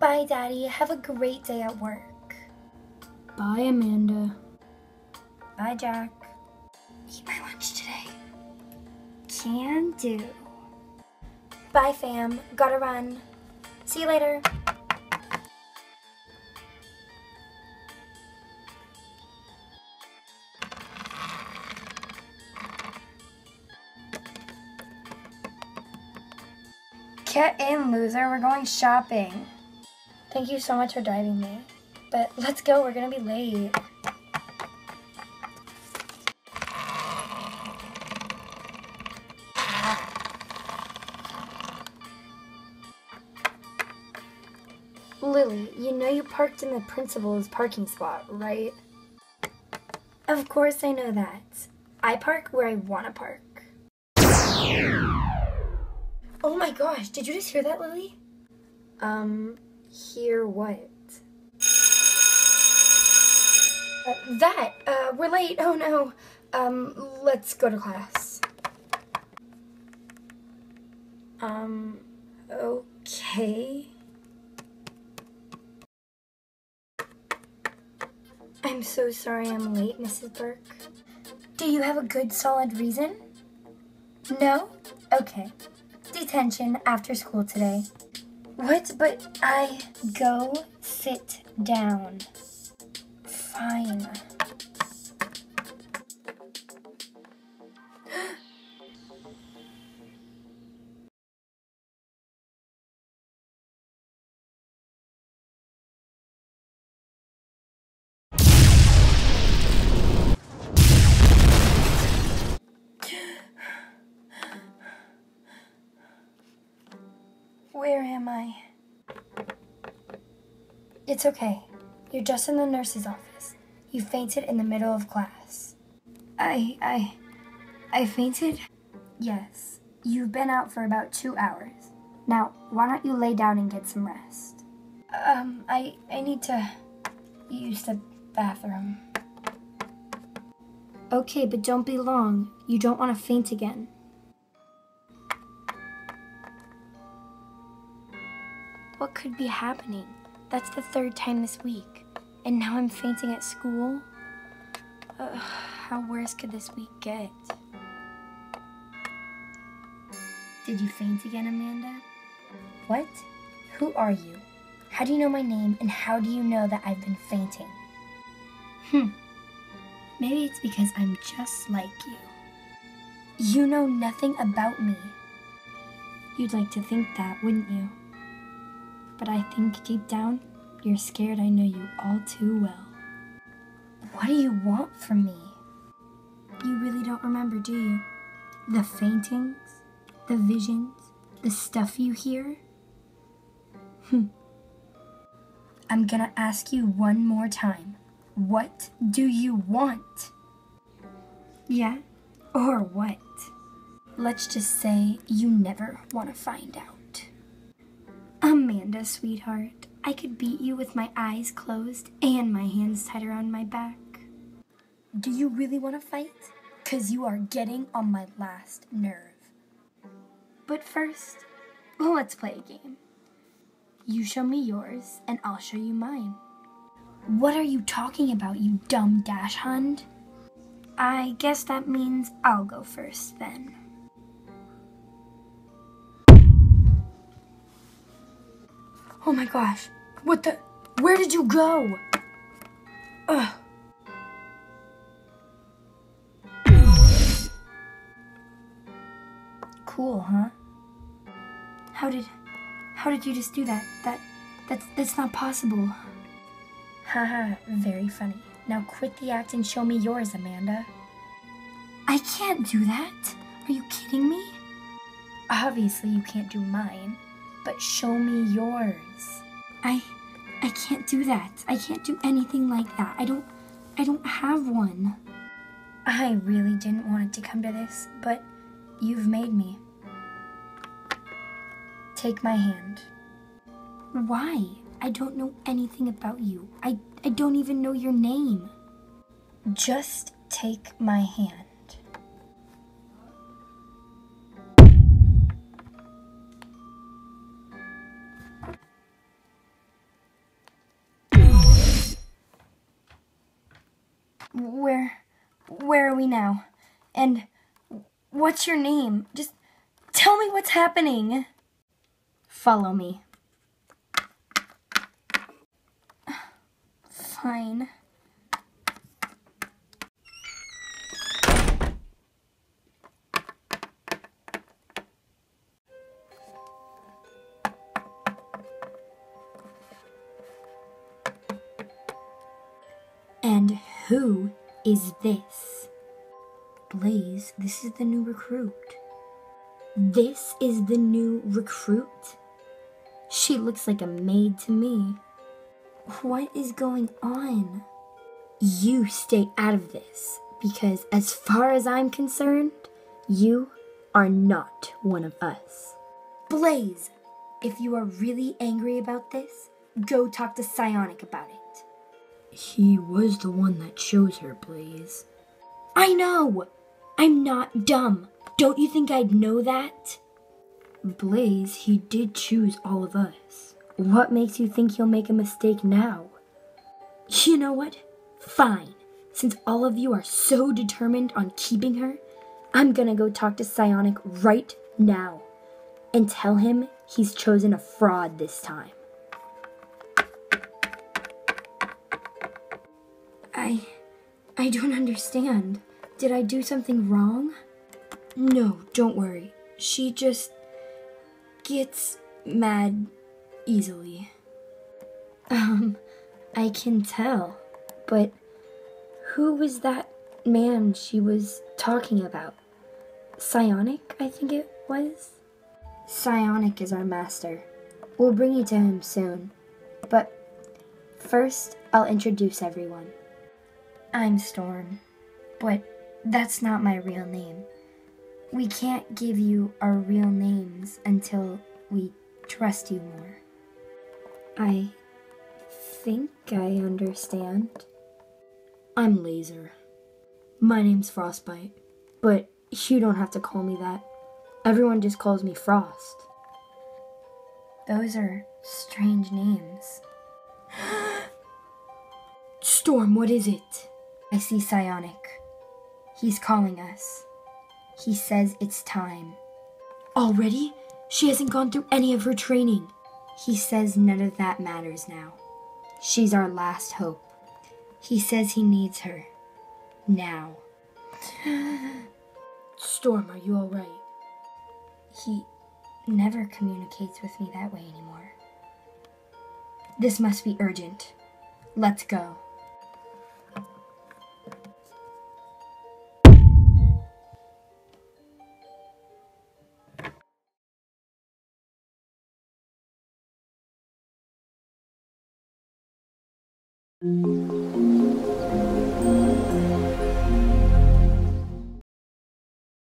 Bye, Daddy. Have a great day at work. Bye, Amanda. Bye, Jack. Eat my lunch today. Can do. Bye, fam. Gotta run. See you later. Get in, loser. We're going shopping. Thank you so much for driving me. But let's go. We're gonna be late. Lily, you know you parked in the principal's parking spot, right? Of course I know that. I park where I want to park. Oh my gosh, did you just hear that, Lily? Hear what? We're late. Oh no. Let's go to class. Okay. I'm so sorry I'm late, Mrs. Burke. Do you have a good solid reason? No? Okay. Detention after school today. What? But go sit down. Fine. Where am I? It's okay. You're just in the nurse's office. You fainted in the middle of class. I fainted? Yes. You've been out for about 2 hours. Now, why don't you lay down and get some rest? I need to use the bathroom. Okay, but don't be long. You don't want to faint again. What could be happening? That's the 3rd time this week. And now I'm fainting at school? How worse could this week get? Did you faint again, Amanda? What? Who are you? How do you know my name, and how do you know that I've been fainting? Maybe it's because I'm just like you. You know nothing about me. You'd like to think that, wouldn't you? But I think deep down, you're scared I know you all too well. What do you want from me? You really don't remember, do you? The faintings, the visions, the stuff you hear? I'm gonna ask you one more time. What do you want? Yeah, or what? Let's just say you never want to find out. Amanda, sweetheart, I could beat you with my eyes closed and my hands tied around my back. Do you really want to fight? 'Cause you are getting on my last nerve. But first, let's play a game. You show me yours, and I'll show you mine. What are you talking about, you dumb dash hund? I guess that means I'll go first, then. Oh my gosh, what the? Where did you go? Ugh. Cool, huh? How did you just do that? That's not possible. Haha, very funny. Now quit the act and show me yours, Amanda. I can't do that. Are you kidding me? Obviously you can't do mine, but show me yours. I can't do that. I can't do anything like that. I don't have one. I really didn't want it to come to this, but you've made me. Take my hand. Why? I don't know anything about you. I don't even know your name. Just take my hand. are we now? And what's your name? Just tell me what's happening. Follow me. Fine. And who is this? Blaze, this is the new recruit. This is the new recruit? She looks like a maid to me. What is going on? You stay out of this, because as far as I'm concerned, you are not one of us. Blaze, if you are really angry about this, go talk to Psionic about it. He was the one that chose her, Blaze. I know! I'm not dumb. Don't you think I'd know that? Blaze, he did choose all of us. What makes you think he'll make a mistake now? You know what? Fine. Since all of you are so determined on keeping her, I'm gonna go talk to Psionic right now and tell him he's chosen a fraud this time. I don't understand. Did I do something wrong? No, don't worry. She just gets mad easily. I can tell. But who was that man she was talking about? Psionic, I think it was? Psionic is our master. We'll bring you to him soon. But first, I'll introduce everyone. I'm Storm, but that's not my real name. We can't give you our real names until we trust you more. I think I understand. I'm Laser. My name's Frostbite, but you don't have to call me that. Everyone just calls me Frost. Those are strange names. Storm, what is it? I see Psionic. He's calling us. He says it's time. Already? She hasn't gone through any of her training. He says none of that matters now. She's our last hope. He says he needs her. Now. Storm, are you alright? He never communicates with me that way anymore. This must be urgent. Let's go.